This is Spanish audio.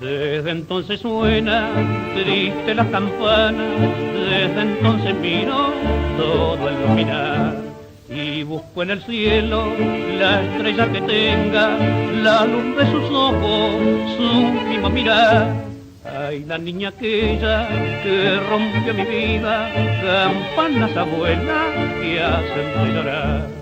Desde entonces suena triste la campana, desde entonces miro todo el luminar y busco en el cielo la estrella que tenga la luz de sus ojos, su mismo mirar. Ay, la niña aquella que rompió mi vida, campanas abuelas que hacen llorar.